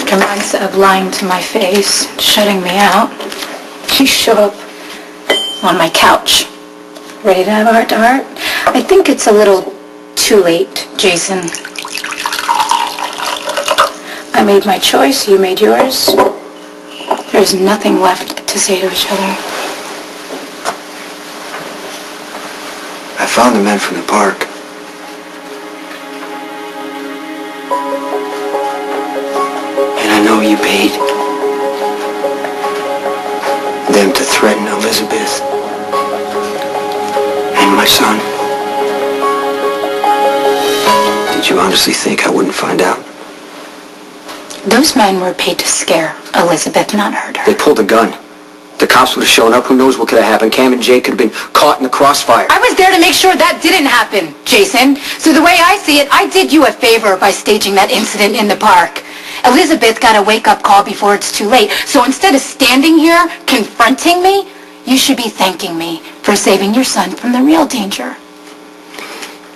After months of lying to my face, shutting me out, she showed up on my couch, ready to have heart-to-heart. I think it's a little too late, Jason. I made my choice, you made yours. There's nothing left to say to each other. I found the men from the park. And I know you paid them to threaten Elizabeth and my son. Did you honestly think I wouldn't find out? Those men were paid to scare Elizabeth, not hurt her. They pulled a gun. The cops would have shown up. Who knows what could have happened? Cam and Jake could have been caught in the crossfire. I was there to make sure that didn't happen, Jason. So the way I see it, I did you a favor by staging that incident in the park. Elizabeth got a wake-up call before it's too late. So instead of standing here confronting me, you should be thanking me for saving your son from the real danger,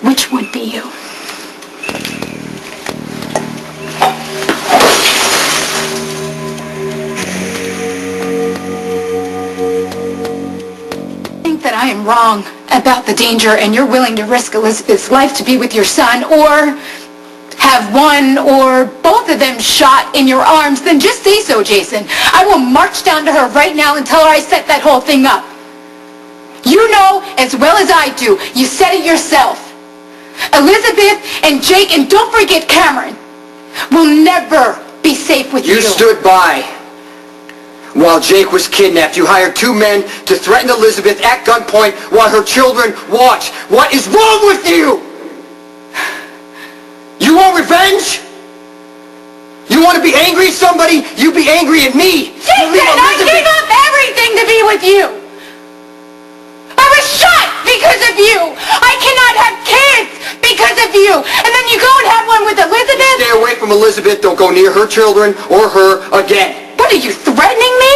which would be you. That I am wrong about the danger and you're willing to risk Elizabeth's life to be with your son or have one or both of them shot in your arms, then just say so, Jason. I will march down to her right now and tell her I set that whole thing up. You know as well as I do, you said it yourself. Elizabeth and Jake, and don't forget Cameron, will never be safe with you. You stood by. While Jake was kidnapped, you hired 2 men to threaten Elizabeth at gunpoint while her children watched. What is wrong with you? You want revenge? You want to be angry at somebody? You be angry at me. Jason, I gave up everything to be with you. I was shot because of you. I cannot have kids because of you. And then you go and have one with Elizabeth? Stay away from Elizabeth. Don't go near her children or her again. What, are you threatening me?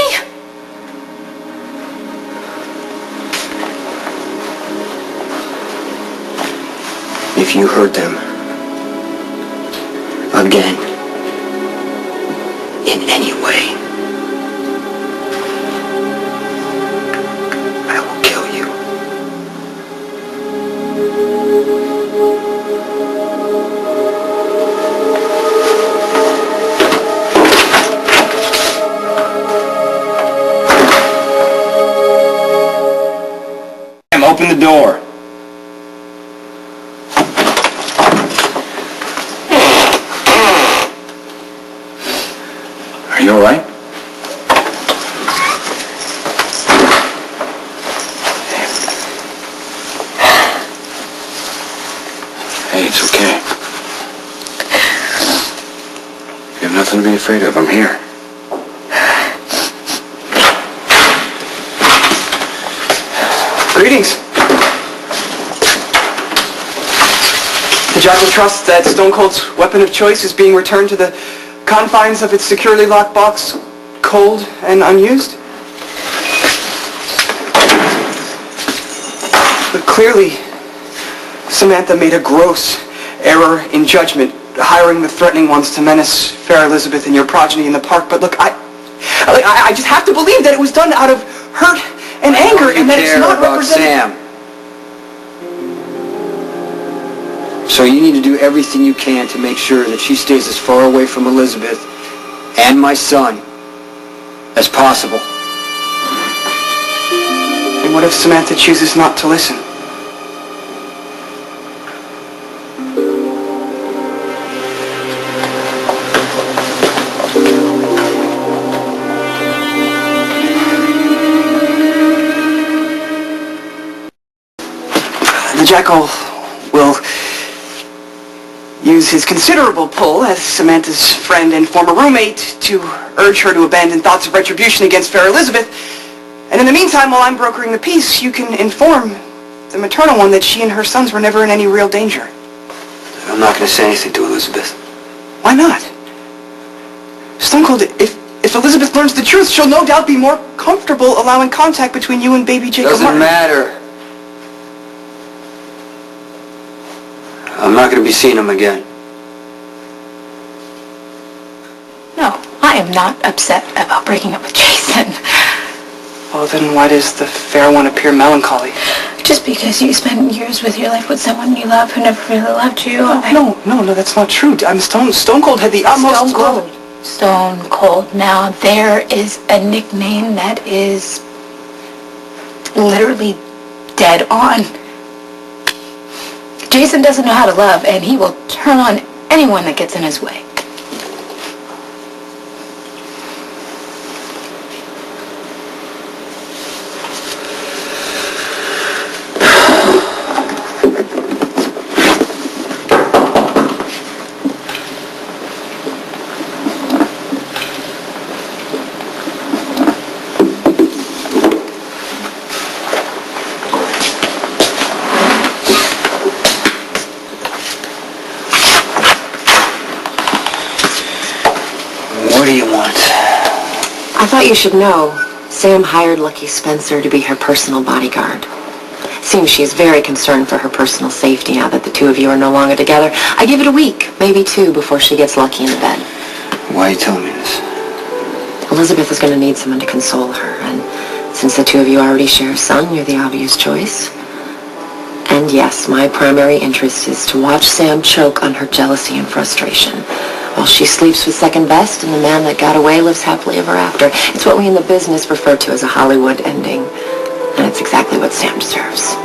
If you hurt them again in any way, I will kill you. Open the door. Are you all right? Hey, it's okay. You have nothing to be afraid of. I'm here. Greetings. The Jackal trusts that Stone Cold's weapon of choice is being returned to the confines of its securely locked box, cold and unused. But clearly, Samantha made a gross error in judgment, hiring the threatening ones to menace fair Elizabeth and your progeny in the park. But look, I just have to believe that it was done out of hurt and anger, and that it's not represented. Sam. So you need to do everything you can to make sure that she stays as far away from Elizabeth and my son as possible. And what if Samantha chooses not to listen? The Jackal will use his considerable pull as Samantha's friend and former roommate to urge her to abandon thoughts of retribution against fair Elizabeth. And in the meantime, while I'm brokering the peace, you can inform the maternal one that she and her sons were never in any real danger. I'm not going to say anything to Elizabeth. Why not? Stone Cold, if Elizabeth learns the truth, she'll no doubt be more comfortable allowing contact between you and baby Jacob Doesn't Martin. matter. I'm not going to be seeing him again. No. I am not upset about breaking up with Jason. Well, then why does the fair one appear melancholy? Just because you spent years with your life with someone you love who never really loved you. No, that's not true. I'm Stone Cold had the utmost... Stone Cold. Now, there is a nickname that is literally dead on. Jason doesn't know how to love, and he will turn on anyone that gets in his way. What do you want? I thought you should know. Sam hired Lucky Spencer to be her personal bodyguard. Seems she is very concerned for her personal safety now that the two of you are no longer together. I give it a week, maybe two, before she gets Lucky in the bed. Why are you telling me this? Elizabeth is going to need someone to console her, and since the two of you already share a son, you're the obvious choice. And yes, my primary interest is to watch Sam choke on her jealousy and frustration, while she sleeps with second best and the man that got away lives happily ever after. It's what we in the business refer to as a Hollywood ending, and it's exactly what Sam deserves.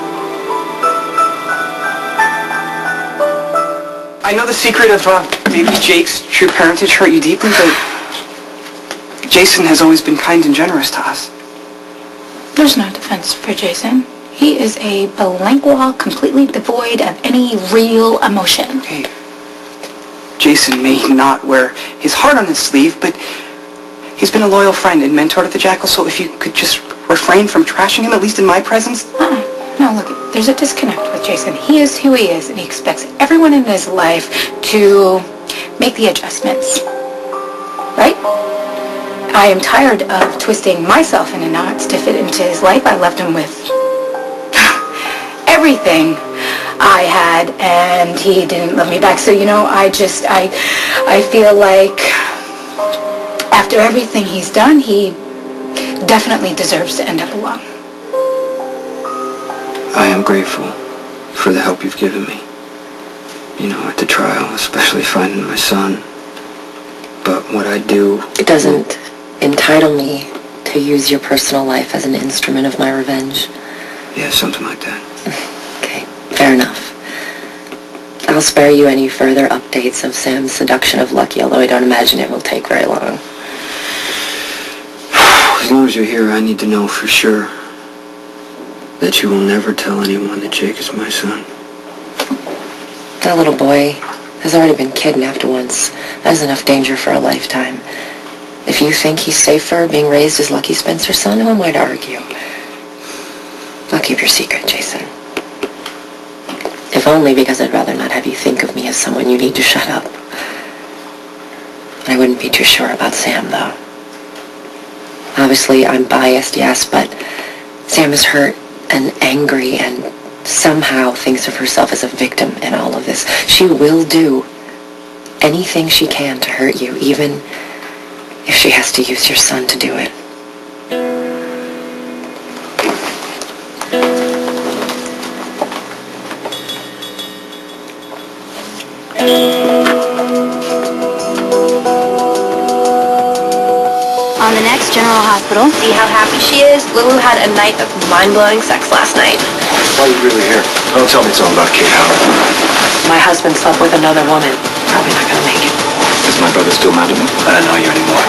I know the secret of maybe Jake's true parentage hurt you deeply, but Jason has always been kind and generous to us. There's no defense for Jason. He is a blank wall, completely devoid of any real emotion. Hey, Jason may not wear his heart on his sleeve, but he's been a loyal friend and mentor to the Jackal, so if you could just refrain from trashing him, at least in my presence. No, look, there's a disconnect with Jason. He is who he is, and he expects everyone in his life to make the adjustments. Right? I am tired of twisting myself into knots to fit into his life. I left him with everything I had, and he didn't love me back. So, I feel like after everything he's done, he definitely deserves to end up alone. I am grateful for the help you've given me. At the trial, especially finding my son. But what I do... It doesn't entitle me to use your personal life as an instrument of my revenge. Yeah, something like that. Okay, fair enough. I'll spare you any further updates of Sam's seduction of Lucky, although I don't imagine it will take very long. As long as you're here, I need to know for sure that you will never tell anyone that Jake is my son. That little boy has already been kidnapped once. That's enough danger for a lifetime. If you think he's safer being raised as Lucky Spencer's son, who am I to argue? I'll keep your secret, Jason. If only because I'd rather not have you think of me as someone you need to shut up. I wouldn't be too sure about Sam, though. Obviously, I'm biased, yes, but Sam is hurt and angry and somehow thinks of herself as a victim in all of this. She will do anything she can to hurt you, even if she has to use your son to do it. On the next General Hospital. See how happy she is? Lulu had a night of mind-blowing sex last night. Why are you really here? Don't tell me it's all about Kate Howard. My husband slept with another woman. Probably not gonna make it. Is my brother still mad at me? I don't know you anymore.